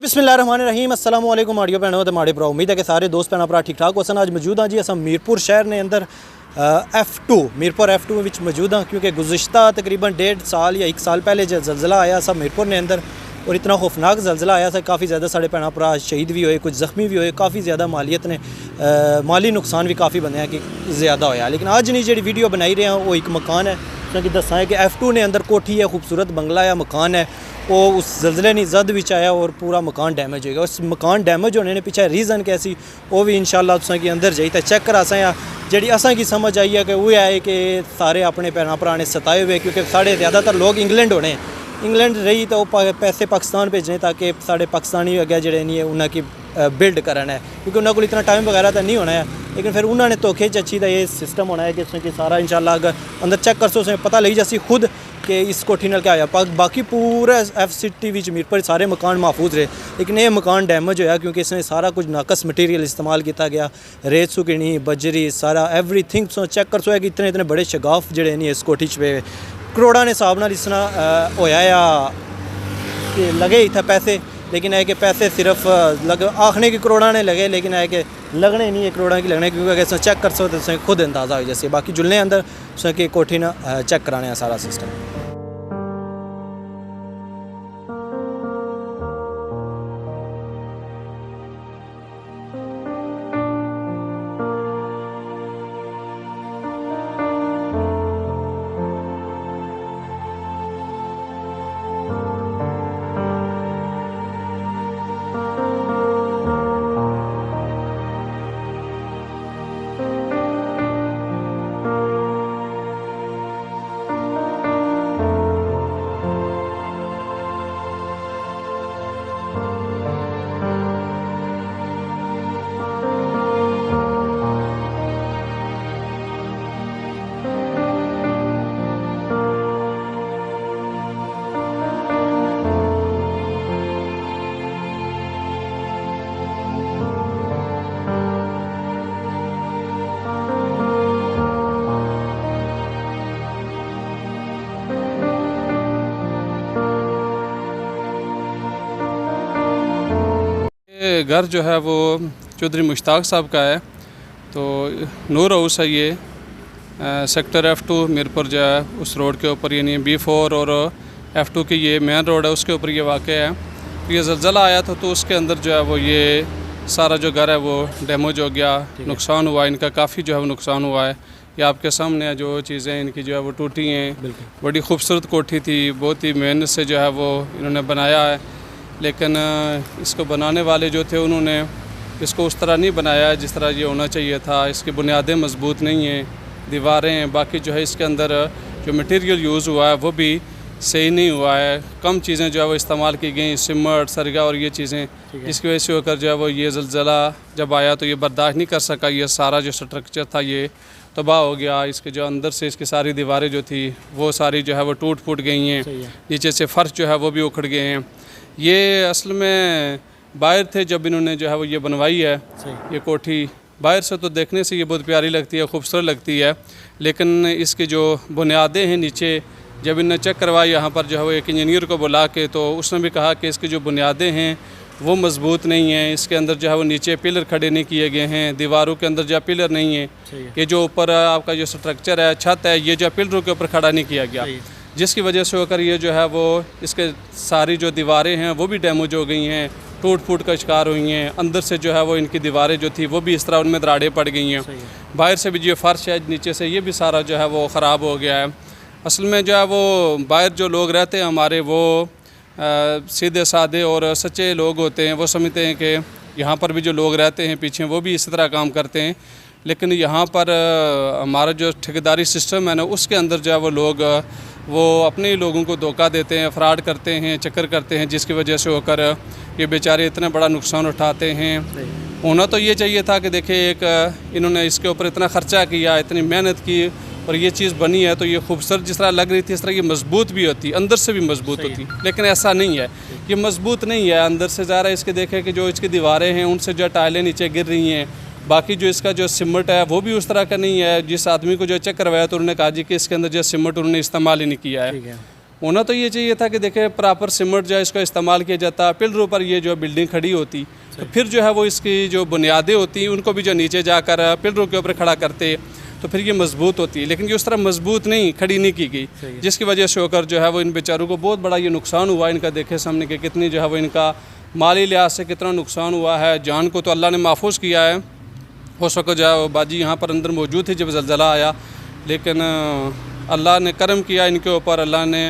बिस्मिल्लाहिर्रहमानिर्रहीम अस्सलाम वालेकुम आडियो भैनों ते माड़े भरा। उम्मीद है कि सारे दोस्त भैन भरा ठीक ठाक हो सन। अज मौजूद हाँ जी अस मीरपुर शहर ने अंदर F2 मीरपुर F2 विच मौजूद हाँ, क्योंकि गुज़िश्ता तकरीबन 1.5 साल या 1 साल पहले जो ज़लज़ला आया सा मीरपुर ने अंदर, और इतना खौफनाक ज़लज़ला आया था, काफ़ी ज़्यादा साढ़े भैन भरा शहीद भी होए, कुछ ज़ख्मी भी होए, काफ़ी ज़्यादा मालियत ने माली नुकसान भी काफ़ी बने कि ज़्यादा होया। लेकिन अज नहीं जी वीडियो बनाई रहे हैं वो एक मकान है, क्योंकि दसा है कि F2 ने अंदर कोठी है, खूबसूरत बंगला या मकान है, वो उस ज़लज़ले ने जद विच आया और पूरा मकान डैमेज हो गया। उस मकान डैमेज होने ने पीछे रीज़न कैसी वो भी इंशाअल्लाह तुसें कि अंदर जाइए चेक करा सा जी असा की समझ आई है कि वो है कि सारे अपने भैन भरा ने सताए हुए, क्योंकि साढ़े ज़्यादातर लोग इंग्लैंड होने, इंग्लैंड रही तो पैसे पाकिस्तान भेजने ताकि साढ़े पाकिस्तानी अगे जड़े नहीं है उन्होंने बिल्ड करना है, क्योंकि उन्होंने को इतना टाइम वगैरह तो नहीं होना है। लेकिन फिर उन्होंने धोखे अच्छी ये सिस्टम होना है कि सारा इंशाल्लाह अगर अंदर चेक कर सो पता लगी जैसी खुद कि इस कोठी नाल क्या होया। बाकी पूरा FCT विच मीरपुर सारे मकान महफूज रहे, लेकिन ये मकान डैमेज होया क्योंकि इसमें सारा कुछ नाकस मटीरियल इस्तेमाल किया गया, रेत सुकनी बजरी सारा एवरीथिंग चेक कर सो है कि इतने इतने बड़े शगाफ जड़े नहीं इस कोठी च पे करोड़ा ने हिसाब नाल इसना होया या कि लगे इतना पैसे, लेकिन है कि पैसे सिर्फ आखने की करोड़ा ने लगे, लेकिन है कि लगने नहीं है करोड़ा की लगने, क्योंकि अगर चेक कर सकते तो खुद अंदाज़ा हो जैसे। बाकी जुलने अंदर कि कोठी ना चेक कराने सारा सिस्टम। घर जो है वो चौधरी मुश्ताक साहब का है, तो नूर हाउस है ये, सेक्टर F2 मीरपुर जो है उस रोड के ऊपर, यानी B4 और F2 की ये मेन रोड है उसके ऊपर ये वाक़ है। तो ये ज़लज़ला आया था तो उसके अंदर जो है वो ये सारा जो घर है वो डैमेज हो गया, नुकसान हुआ, इनका काफ़ी जो है वो नुकसान हुआ है। ये आपके सामने जो चीज़ें इनकी जो है वो टूटी हैं। बड़ी खूबसूरत कोठी थी, बहुत ही मेहनत से जो है वो इन्होंने बनाया है, लेकिन इसको बनाने वाले जो थे उन्होंने इसको उस तरह नहीं बनाया जिस तरह ये होना चाहिए था। इसकी बुनियादें मजबूत नहीं हैं, दीवारें हैं, बाकी जो है इसके अंदर जो मटेरियल यूज़ हुआ है वो भी सही नहीं हुआ है। कम चीज़ें जो है वो इस्तेमाल की गई, सिमट सरगा और ये चीज़ें, जिसकी वजह से होकर जो है वो ये ज़लज़ला जब आया तो ये बर्दाश्त नहीं कर सका, ये सारा जो स्ट्रक्चर था ये तबाह हो गया। इसके जो अंदर से इसकी सारी दीवारें जो थी वो सारी जो है वो टूट फूट गई हैं, नीचे से फ़र्श जो है वो भी उखड़ गए हैं। ये असल में बाहर थे जब इन्होंने जो है वो ये बनवाई है ये कोठी, बाहर से तो देखने से ये बहुत प्यारी लगती है, खूबसूरत लगती है, लेकिन इसकी जो बुनियादें हैं नीचे जब इन्होंने चेक करवाई यहाँ पर जो है वो एक इंजीनियर को बुला के, तो उसने भी कहा कि इसकी जो बुनियादें हैं वो मज़बूत नहीं हैं। इसके अंदर जो है वो नीचे पिलर खड़े नहीं किए गए हैं, दीवारों के अंदर जो है पिलर नहीं है, ये जो ऊपर आपका जो स्ट्रक्चर है छत है ये जो पिलरों के ऊपर खड़ा नहीं किया गया, जिसकी वजह से होकर ये जो है वो इसके सारी जो दीवारें हैं वो भी डैमेज हो गई हैं, टूट फूट का शिकार हुई हैं। अंदर से जो है वो इनकी दीवारें जो थी वो भी इस तरह उनमें दरारें पड़ गई हैं। बाहर से भी जो फर्श है नीचे से ये भी सारा जो है वो ख़राब हो गया है। असल में जो है वो बाहर जो लोग रहते हैं हमारे वो सीधे साधे और सच्चे लोग होते हैं, वो समझते हैं कि यहाँ पर भी जो लोग रहते हैं पीछे वो भी इसी तरह काम करते हैं, लेकिन यहाँ पर हमारा जो ठेकेदारी सिस्टम है ना उसके अंदर जो है वो लोग वो अपने ही लोगों को धोखा देते हैं, फ्रॉड करते हैं, चक्कर करते हैं, जिसकी वजह से होकर ये बेचारे इतना बड़ा नुकसान उठाते हैं। होना तो ये चाहिए था कि देखिए एक इन्होंने इसके ऊपर इतना ख़र्चा किया, इतनी मेहनत की और ये चीज़ बनी है तो ये खूबसूरत जिस तरह लग रही थी इस तरह ये मजबूत भी होती, अंदर से भी मजबूत होती, लेकिन ऐसा नहीं है, ये मजबूत नहीं है। अंदर से ज़रा इसके देखें कि जो इसकी दीवारें हैं उनसे जो टाइलें नीचे गिर रही हैं, बाकी जो इसका जो सिमट है वो भी उस तरह का नहीं है। जिस आदमी को जो चेक करवाया तो उन्होंने कहा जी कि इसके अंदर जो सिमट उन्होंने इस्तेमाल ही नहीं किया है। होना तो ये चाहिए था कि देखें प्रॉपर सीमेंट जो है इसका इस्तेमाल किया जाता, पिलरों पर ये जो बिल्डिंग खड़ी होती, तो फिर जो है वो इसकी जो बुनियादें होती उनको भी जो नीचे जाकर पिलरों के ऊपर खड़ा करते तो फिर ये मजबूत होती है, लेकिन ये उस तरह मजबूत नहीं खड़ी नहीं की गई, जिसकी वजह से होकर जो है वो इन बेचारों को बहुत बड़ा ये नुकसान हुआ। इनका देखे सामने कि कितनी जो है वो इनका माली लिहाज से कितना नुकसान हुआ है। जान को तो अल्लाह ने महफूज किया है, उस वक्त जो है वो बाजी यहाँ पर अंदर मौजूद थी जब ज़लज़ला आया, लेकिन अल्लाह ने करम किया इनके ऊपर, अल्लाह ने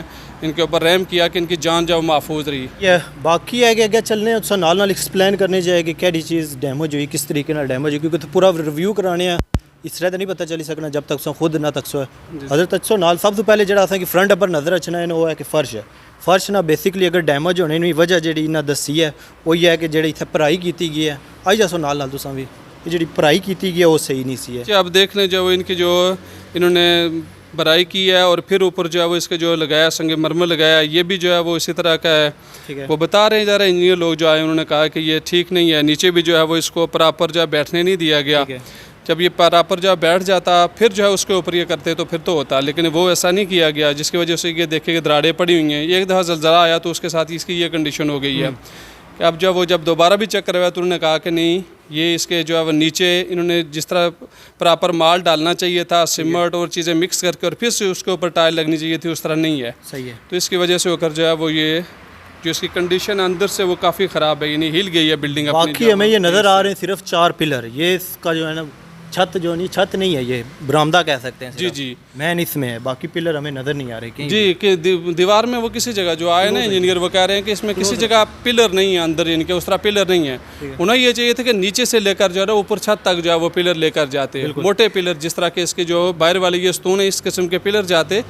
इनके ऊपर रहम किया कि इनकी जान जो महफूज रही। ये बाकी है कि अगर चलने उस नाल एक्सप्लेन करने जाए कि केड़ी चीज़ डैमेज हुई, किस तरीके नाल डैमेज हुई, क्योंकि तो पूरा रिव्यू कराने हैं इस तरह तो नहीं पता चली सकना जब तक सो खुद ना तक सो अगर तक सो नाल सब तो पहले जो असें कि फ्रंट पर नज़र रखना है वो है कि फर्श है। फर्श ना बेसिकली अगर डैमेज होने की वजह जी इन्हें दसी है वही है कि जी इतने भराई की गई है, आई जासो नाल नाल तुसां भी जी भराई की गई है वो सही नहीं सी है। अब देख लें जो इनकी जो इन्होंने भराई की है और फिर ऊपर जो है वो इसके जो लगाया संगमरमर लगाया, ये भी जो है वो इसी तरह का है। वो बता रहे हैं ज़रा इंजीनियर लोग जो आए उन्होंने कहा कि ये ठीक नहीं है, नीचे भी जो है वो इसको प्रॉपर जो है बैठने नहीं दिया गया। जब ये प्रॉपर जो है बैठ जाता फिर जो है उसके ऊपर ये करते तो फिर तो होता, लेकिन वो ऐसा नहीं किया गया, जिसकी वजह से ये देखे कि दरारें पड़ी हुई हैं। एक दफ़ा ज़लज़ला आया तो उसके साथ इसकी ये कंडीशन हो गई है कि अब जब दोबारा भी चेक करवाया तो उन्होंने कहा कि नहीं, ये इसके जो है वो नीचे इन्होंने जिस तरह प्रॉपर माल डालना चाहिए था, सीमेंट और चीज़ें मिक्स करके और फिर से उसके ऊपर टाइल लगनी चाहिए थी, उस तरह नहीं है। सही है। तो इसकी वजह से होकर जो है वो ये जो इसकी कंडीशन अंदर से वो काफ़ी ख़राब है, यानी हिल गई है बिल्डिंग। बाकी हमें ये नज़र आ रहे हैं सिर्फ 4 पिलर, ये इसका जो है ना छत जो नहीं, छत नहीं है, ये बरामदा कह सकते हैं। जी जी, मैन इसमें है, बाकी पिलर हमें नज़र नहीं आ रहे कहीं जी कि दीवार में वो किसी जगह जो आए ना इंजीनियर वो कह रहे हैं कि इसमें किसी जगह पिलर नहीं है, अंदर इनके उस तरह पिलर नहीं है। उन्हें ये चाहिए था कि नीचे से लेकर जो है ऊपर छत तक जो है वो पिलर लेकर जाते, मोटे पिलर, जिस तरह के इसके जो बाहर वाले ये स्तून है इस किस्म के पिलर जाते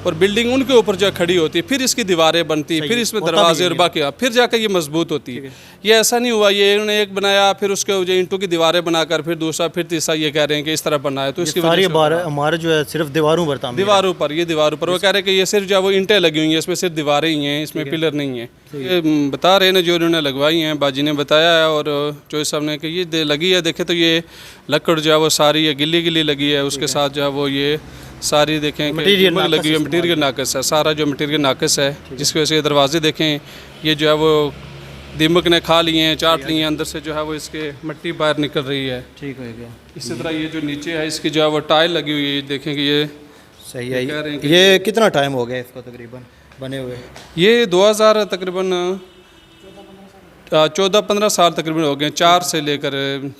और बिल्डिंग उनके ऊपर जो खड़ी होती, फिर इसकी दीवारें बनती, फिर इसमें दरवाजे और बाकी फिर जाकर ये मजबूत होती है। ये ऐसा नहीं हुआ, ये इन्होंने एक बनाया फिर उसके जो ईंटों की दीवारें बनाकर फिर दूसरा फिर तीसरा, ये कह रहे हैं कि इस तरह बनना है। तो इसकी सारी हमारे जो है सिर्फ दीवारों पर था, दीवारों पर, ये दीवारों पर वो कह रहे हैं कि ये सिर्फ जो वो ईंटें लगी हुई हैं, इसमें सिर्फ दीवारें ही हैं, इसमें पिलर नहीं है। ये बता रहे हैं जो इन्होंने लगवाई हैं, बाजी ने बताया है और जो साहब ने कि ये लगी है, देखे तो ये लकड़ जो है वो सारी है गिल्ली गिल्ली लगी है, उसके साथ जो है वो ये सारी देखें मटीरियल लगी हुई है, मटीरियल नाकस है, सारा जो मटीरियल नाकस है, जिसकी वजह से दरवाजे देखें ये जो है वो दीमक ने खा लिए हैं, चाट लिए हैं, अंदर से जो है वो इसके मिट्टी बाहर निकल रही है। ठीक हो गया। इसी तरह ये जो नीचे है इसकी जो है वो टाइल लगी हुई है, देखें कि ये सही है। ये कितना टाइम हो गया इसको तकरीबन बने हुए? ये 2000 तकरीबन 14-15 साल तकरीबन हो गए, 4 से लेकर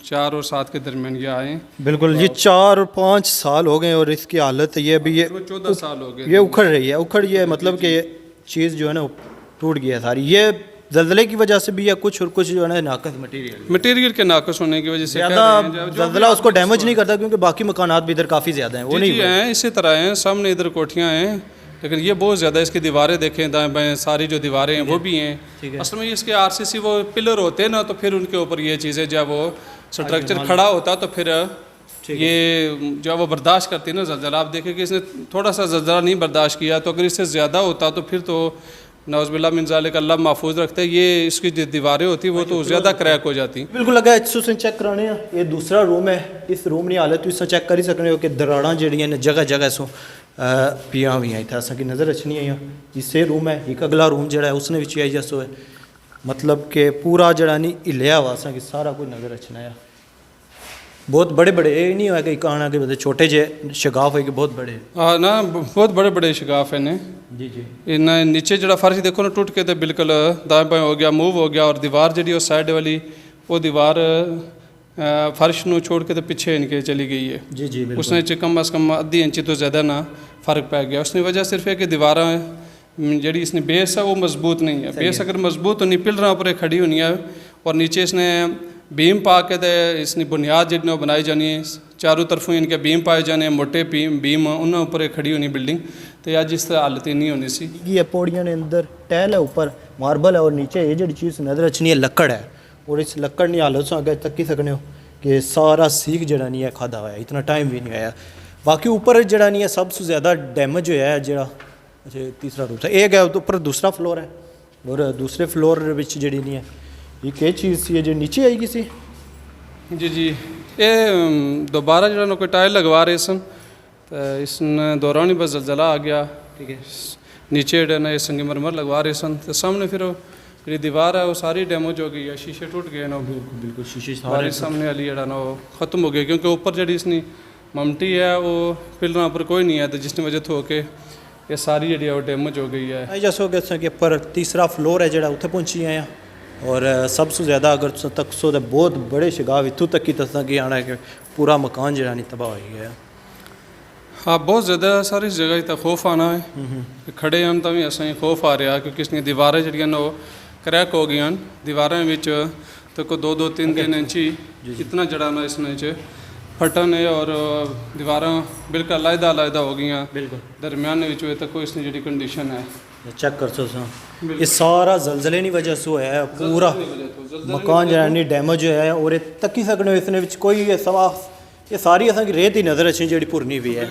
4 और 7 के दरमियान ये आए। बिल्कुल, ये 4 और 5 साल हो गए और इसकी हालत ये भी ये 14 साल हो गए, ये उखड़ रही है, उखड़ ये मतलब कि ये चीज़ जो है ना टूट गई है सारी। ये ज़लज़ले की वजह से भी या कुछ और कुछ जो है ना नाकस मटीरियल के नाकस होने की वजह से ज़्यादा ज़लज़ला उसको डैमेज नहीं करता, क्योंकि बाकी मकानात भी इधर काफ़ी ज़्यादा हैं, वो नहीं हैं, इसी तरह हैं, सामने इधर कोठियाँ हैं, लेकिन ये बहुत ज़्यादा इसकी दीवारें देखें दाएं बाएं सारी जो दीवारें हैं वो भी हैं। असल में इसके आरसीसी वो पिलर होते हैं ना, तो फिर उनके ऊपर ये चीज़ें जब वो स्ट्रक्चर खड़ा होता तो फिर ये जो वो बर्दाश्त करती है ना ज़लज़ला। आप देखें कि इसने थोड़ा सा ज़लज़ला नहीं बर्दाश्त किया, तो अगर इससे ज़्यादा होता तो फिर तो नौज़बिल्लाह मिन ज़ालिक अल्लाह महफूज रखते, ये इसकी जो दीवारें होती वो तो ज़्यादा क्रैक हो जाती। बिल्कुल लगा तुसें चेक कराने ये दूसरा रूम है, इस रूम की हालत तुम चेक कर ही सकते हो कि दराड़ां जड़ियां ने जगह जगह सो पियां हुई हैं, इतना असा की नज़र रखनी है। इससे रूम है एक अगला रूम जड़ा है उसने भी आई जसो है, मतलब कि पूरा जड़ा नहीं हिलिया हुआ असा कि सारा कुछ नज़र रखना है। बहुत बड़े बड़े ये नहीं हुआ कि कहना कि मतलब छोटे जे शगाफ है कि बहुत बड़े, हाँ ना बहुत बड़े बड़े शगाफ हैं। जी जी, इन नीचे जड़ा फर्श देखो ना टूट के तो बिल्कुल दाएं बाएं हो गया, मूव हो गया, और दीवार जी साइड वाली वो दीवार फर्श ਨੂੰ छोड़ के तो पीछे इनके चली गई है। जी जी, उसने कम अज़ कम आधी इंची तो ज़्यादा ना फ़र्क पै गया। उसने वजह सिर्फ है कि दीवार जी इसने बेस है वो मजबूत नहीं है, बेस अगर मजबूत होनी पिलर पर खड़ी होनी है और नीचे इसने बीम पा के तो इसकी बुनियाद जितने बनाई जानी है, चारों तरफों इनके बीम पाए जाने, मोटे बीम उन्होंने ऊपर खड़ी होनी बिल्डिंग, तो अज इस हालत ही नहीं होनी सी। ये पौड़ियाँ ने अंदर टैल है, ऊपर मार्बल है और नीचे ये जी चीज़ नज़र रखनी है लकड़ है, और इस लकड़ की हालत से अगर तक ही सकने हो कि सारा सीख जड़ा नहीं है खादा हुआ, इतना टाइम भी नहीं आया। बाकी ऊपर जड़ा नहीं है सबसे ज़्यादा डैमेज होया है जड़ा। अच्छा तीसरा रूम था एक है, ऊपर दूसरा फ्लोर है और दूसरे फ्लोर विच जड़ी नहीं है। ये क्या चीज़ सी जो नीचे आएगी सी? जी जी, ये दोबारा जो कोई टाइल लगवा रहे सन, तो इस दौरान ही बस ज़लज़ला आ गया। ठीक है, नीचे जो है संगमरमर लगवा रहे सन तो सामने फिर जी दीवार है वो सारी डैमेज हो गई है, शीशे टूट गए ना, बिल्कुल शीशे सारे सामने वाली जरा ना वो ख़त्म हो गई क्योंकि ऊपर जी इसने ममटी है वो पिलर पर कोई नहीं है तो जिसकी वजह तो होके ये सारी जी वो डैमेज हो गई है। जैसे कि कि पर तीसरा फ्लोर है जो उत्थे पहुंची आए और सबसे ज़्यादा अगर तक सो तो बहुत बड़े शगाव इतों तक की तसा कि आना है कि पूरा मकान जो नहीं तबाह हो गया। हाँ बहुत ज़्यादा सारी जगह तक खौफ आना है कि खड़े हम तो भी असें खौफ आ रहा क्योंकि इसकी दीवारें जड़ियां वो क्रैक हो गई दीवारें विच तो को 2-3 इंची इतना जड़ा ना इसने फटन है और दीवारें बिल्कुल अलग हो गई बिल्कुल दरम्यान तक इसकी जी कंडीशन है चेक कर सो ये सारा जलजले की वजह से है पूरा मकान जो है डैमेज होया है और तकी सकने इसने कोई सवा ये सारी असा की रेत ही नजर अच्छी जी पुरनी भी है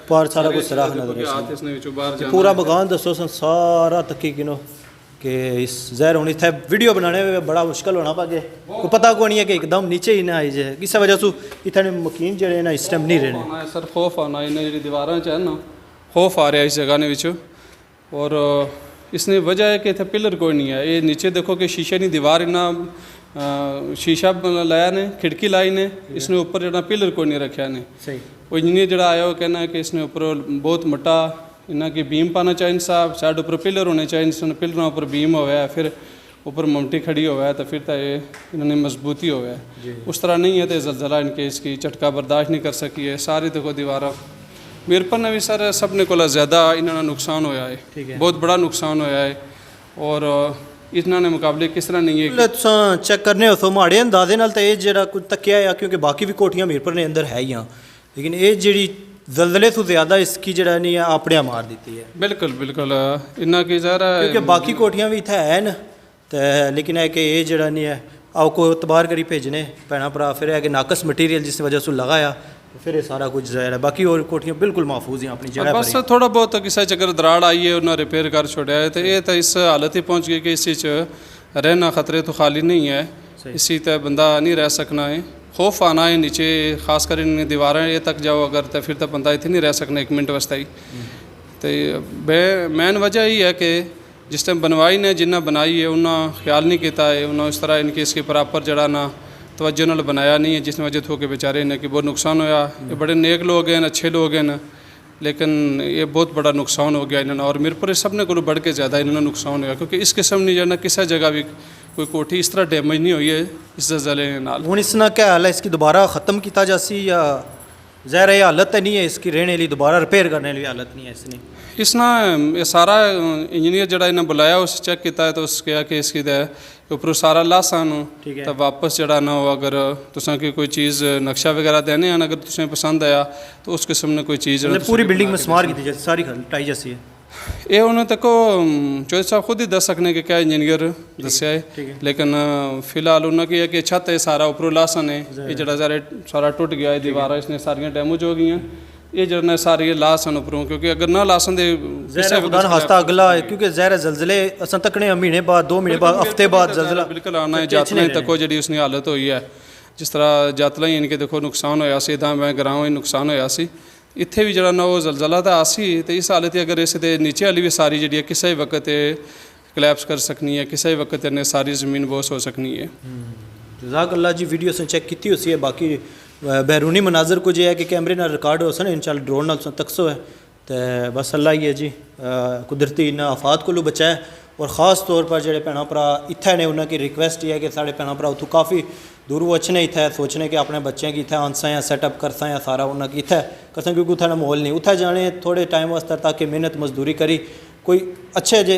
पर सारा कुछ सराख नजर पूरा मकान दसो सारा तकी किनो कि इस जहर होनी थे वीडियो बनाने में बड़ा मुश्किल होना पागे को पता को नहीं है कि एकदम नीचे ही ना आई जाए किस वजह से इतने मकीन जड़े ना इस टाइम नहीं रहने सर खौफ आना इन्हें जी दीवार च है ना खौफ आ रहा है इस जगह ने और इसने वजह है कि इतने पिलर कोई नहीं है ये नीचे देखो कि शीशे की दीवार इन्ना शीशा लाया ने खिड़की लाई ने इसने ऊपर जरा पिलर कोई नहीं रखा ने सही वो इंजीनियर जरा आया वो कहना है कि इसने ऊपर बहुत मोटा इन्हें कि बीम पाना चाहिए साहब साइड ऊपर पिलर होने चाहिए इसने पिलर ऊपर बीम हुआ है फिर ऊपर ममटी खड़ी हुआ है तो फिर तो ये इन्होंने मजबूती हुआ है उस तरह नहीं है तो जलजला इनके इसकी झटका बर्दाश्त नहीं कर सकी है सारी देखो दीवार मीरपुर ने भी सर सबने को ज़्यादा इन्होंने नुकसान होया है बहुत बड़ा नुकसान होया है और इन्होंने मुकाबले किस तरह नहीं है चेक करने हो तो माड़े अंदाजे नाल तो ये जरा कुछ तकिया है क्योंकि बाकी भी कोठियां मीरपुर ने अंदर है ही लेकिन ये जी जलजले तो ज़्यादा इसकी जरा नहीं है आपने मार दी है बिल्कुल बिल्कुल इन्ना की ज़रा क्योंकि बाकी कोठियां भी इतना है न तो लेकिन है कि ये जरा नहीं है आपको तबार करी भेजने भैन भरा फिर है कि नाकस मटीरियल जिस वजह से लगाया फिर ये सारा कुछ ज़ाहिर है बाकी और कोठियां बिल्कुल महफूज हैं अपनी जगह बस थोड़ा बहुत किसी चक्कर दराड़ आई है उन्हें रिपेयर कर छोड़ा है तो ये तो इस हालत ही पहुँच गई कि इस रहना खतरे तो खाली नहीं है इसी तरह बंदा नहीं रह सकना है खौफ आना है नीचे खासकर इन दीवारें ये तक जाओ अगर तो फिर तो बंदा इतने नहीं रह सकना 1 मिनट वास्ते ही तो मेन वजह ही है कि जिस टाइम बनवाई ने जिन्हें बनाई है उन्हें ख्याल नहीं किया है उन्होंने इस तरह इनकी इसके बराबर जड़ा ना तवज्जो नाल बनाया नहीं है जिस वजह हो के बेचारे ने कि बहुत नुकसान होया ये बड़े नेक लोग हैं अच्छे लोग हैं लेकिन ये बहुत बड़ा नुकसान हो गया इन्होंने और मीरपुर सबने को बढ़ के ज़्यादा इन्होंने नुकसान होया क्योंकि इस किस्म नहीं जाना किसी जगह भी कोई कोठी इस तरह डैमेज नहीं हुई है इस जलजले नाल हुण इसना क्या हाल है इसकी दोबारा ख़त्म किया जासी या ज़ाहिर ये हालत नहीं है इसकी रहने लिए दोबारा रिपेयर करने लिए हालत नहीं है इसने इसना ये सारा इंजीनियर जड़ा इन्हें बुलाया उस चेक किया है तो उस कहा कि इसकी ऊपर सारा लासान तो वापस जड़ा ना हो अगर तुसा की कोई चीज़ नक्शा वगैरह देने अगर तुसें पसंद आया तो उस किस्म ने कोई चीज़ पूरी बिल्डिंग में स्मार की थी सारी टाई जैसी है ये उन्हें तक चौधरी साहब खुद ही दस सकने के क्या इंजीनियर दसिया है लेकिन फिलहाल उन्होंने की है कि छत है सारा ऊपर लासन है ये जरा सारा टूट गया है दीवार इसने सारियाँ डैमेज हो गई हैं ये जरा सारी लासन उपरों क्योंकि अगर ना लासन दे हस्ता अगला है क्योंकि ज़ाहिर जलजले अस तकने महीने बाद 2 महीने बाद हफ्ते बाद जलजला बिल्कुल आना है जातला तक जी उसकी हालत हुई है जिस तरह जातला ही इनके देखो नुकसान होया सी इदा मैं ग्रां ही नुकसान होया सी इत्थे भी जरा ना वो जलजला तो आसी तो इस हालत अगर इस नीचे वाली भी सारी जी किसी वक्त कलैप्स कर सकनी है किसी वक्त इन्हें सारी ज़मीन बोस हो सकनी है जज़ाकल्लाह जी वीडियो से चेक की हुई है बाकी बैरूनी मनाजर कुछ है कि कैमरे ना रिकॉर्ड हो सन इंशाल्लाह ड्रोन नाल तकसो है तो बस अल्लाह ही है जी कुदरती इन आफात को बचाए और ख़ास तौर पर जो भैन भरा इत्थे ने उन्होंने रिक्वेस्ट है कि साढ़े भैन भरा उतों काफ़ी दूर वचने इत्थे सोचने कि अपने बच्चों की इत्थे आंसा या सैटअप करसा या सारा उन्होंने इत्थे करसा क्योंकि उत्थे माहौल नहीं उत्थे जाने थोड़े टाइम वास्ते ताकि मेहनत मजदूरी करी कोई अच्छे जे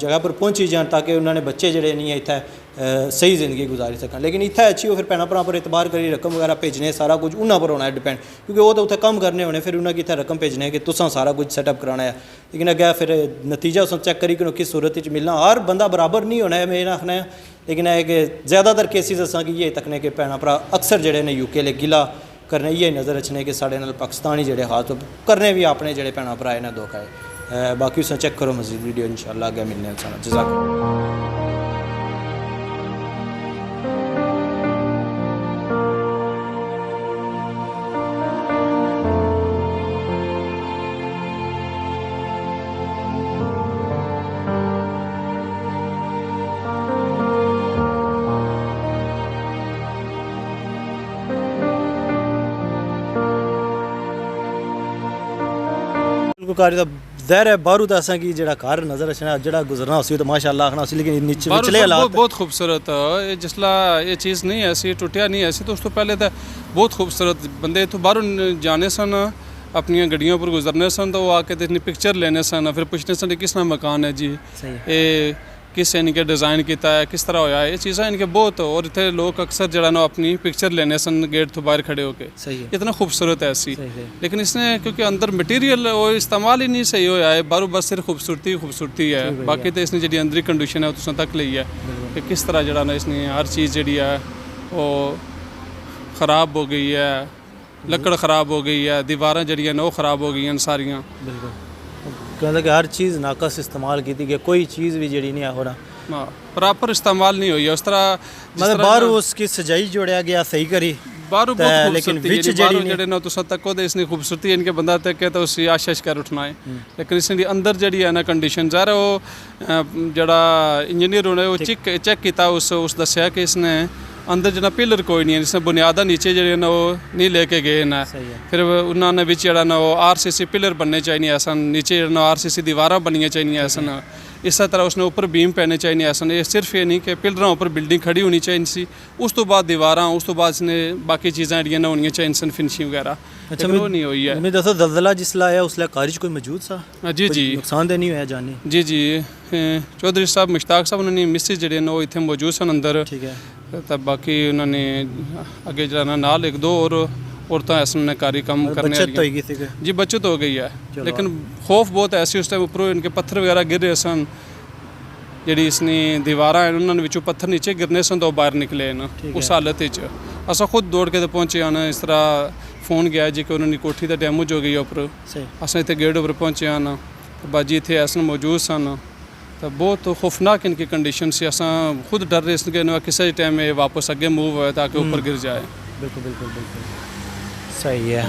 जगह पर पहुँची जाए ताकि उन्होंने बच्चे जड़े नहीं है इत्थे सही ज़िंदगी गुजारी सकन लेकिन इत्थे अच्छी हो फिर भैन भरा पर एतबार करी रकम वगैरह भेजने सारा कुछ उन्होंने पर होना है डिपेंड क्योंकि वो तो उत्थे कम करने होने फिर उन्हें इत्थे रकम भेजने कि तुसां सारा कुछ सैटअप कराना है लेकिन अग्गै फिर नतीजा उस चेक करी कि किस सूरत मिलना हर बंदा बराबर नहीं होना है मेरा आखना है लेकिन है कि ज़्यादातर केसिस असा कि ये तकने के भैन भरा अक्सर जड़े ने यूके ले गिला करने ये नज़र रखने कि साढ़े नाल पाकिस्तानी जड़े खास करने भी अपने जड़े भैन भरा इन्हें धोखा है बाकी उस चेक करो मजीद वीडियो इंशाल्लाह आगे मिलने जज़ाकल्लाह। शिल्पकारी दा ज़ाहिर है बाहरों तो असा कि जेड़ा घर नज़र अचना जेड़ा गुजरना उसी तो माशाअल्लाह आखना उसी, लेकिन नीचे बाहरों निचले सब हालात बहुत खूबसूरत है जिसला ये चीज़ नहीं ऐसी टुटिया नहीं ऐसी, तो उस तो पहले तो बहुत खूबसूरत बंदे तो बाहरों जाने सन अपनी गड्डियों पर गुजरने सन, तो वो आके तो इतनी पिक्चर लेने सन, फिर पूछने सन किस तरह मकान है जी, सही ये किस इनके डिज़ाइन किया है, किस तरह होया है, ये चीज़ें इनके बहुत, और इतने लोग अक्सर जरा ना अपनी पिक्चर लेने सन गेट तो बाहर खड़े होके, सही है इतना खूबसूरत है ऐसी। सही। लेकिन इसने क्योंकि अंदर मटीरियल वो इस्तेमाल ही नहीं सही होया है, बाहरों बस सिर्फ खूबसूरती है, बाकी तो इसने जी अंदरी कंडीशन है वो तुसें तक ली है कि किस तरह जरा ना इसने हर चीज़ जी है वो ख़राब हो गई है, लकड़ ख़राब हो गई है, दीवारें जड़ियाँ वो ख़राब हो गई हैं सारियाँ। बिल्कुल कहते कि हर चीज़ नाकस इस्तेमाल की गई, कोई चीज़ भी जड़ी नहीं हो रहा, हाँ प्रॉपर इस्तेमाल नहीं हुई है उस तरह, मतलब बाहर उसकी सजाई जोड़िया गया सही करी बाहरों बहुत लेकिन खूबसूरती विच है, जड़ी बाहरों जड़े ना तुसा तको तो इसने खूबसूरती है इनके बंदा तक के तो उसी आशीष कर उठना है, लेकिन इसने अंदर जड़ी है ना कंडीशन ज़ाहिर है वो जड़ा इंजीनियर होने वो चेक किया उस दसिया कि इसने अंदर जना पिलर कोई नहीं है, इसने बुनियादा नीचे जड़े ना वो नहीं लेके गए ना, फिर उन्होंने बिच जड़ा ना वो RCC पिलर बनने चाहिए ऐसा, नीचे जड़ा ना RCC दीवारा बननी चाहिए ऐसा, इस तरह उसने ऊपर बीम पैने चाहिए ऐसा, ये सिर्फ ये नहीं कि पिलर ऊपर बिल्डिंग खड़ी होनी चाहिए सी, उस तो बाद दीवारा, उस तो बाद इसने बाकी चीज़ें जड़ियाँ ना होनी चाहिए सन फिनिशिंग वगैरह, अच्छा वो नहीं हुई है। मैं दसो दलदला जिसला आया उसला कारज कोई मौजूद सा जी जी नुकसान तो नहीं होया जानी? जी जी चौधरी साहब मुश्ताक साहब उन्होंने मिसिस जड़े ना वो इतने मौजूद सन अंदर, ठीक है तब बाकी उन्होंने अगे जरा ना नाल एक दो और औरतें ऐसे उन्होंने कार्य काम करने बचत तो वाली होगी थी जी बचत हो गई है, लेकिन खौफ बहुत ऐसी उस टाइम ऊपरों इनके पत्थर वगैरह गिर रहे सन, जी इसने दीवारा है उन्होंने विचों पत्थर नीचे गिरने सन तो बाहर निकले ना उस हालत असा खुद दौड़ के तो पहुँचे आना, इस तरह फोन गया जी कि उन्होंने कोठी तो डैमेज हो गई उपर, अस इतने गेट उपर पहुँचे आना तो बाजी इतने ऐसा मौजूद सन, तो बहुत खौफनाक इनकी कंडीशन से असा खुद डर रहे इसके ना किसी टाइम वापस अगे मूव हो ताकि ऊपर गिर जाए। बिल्कुल बिल्कुल बिल्कुल सही है।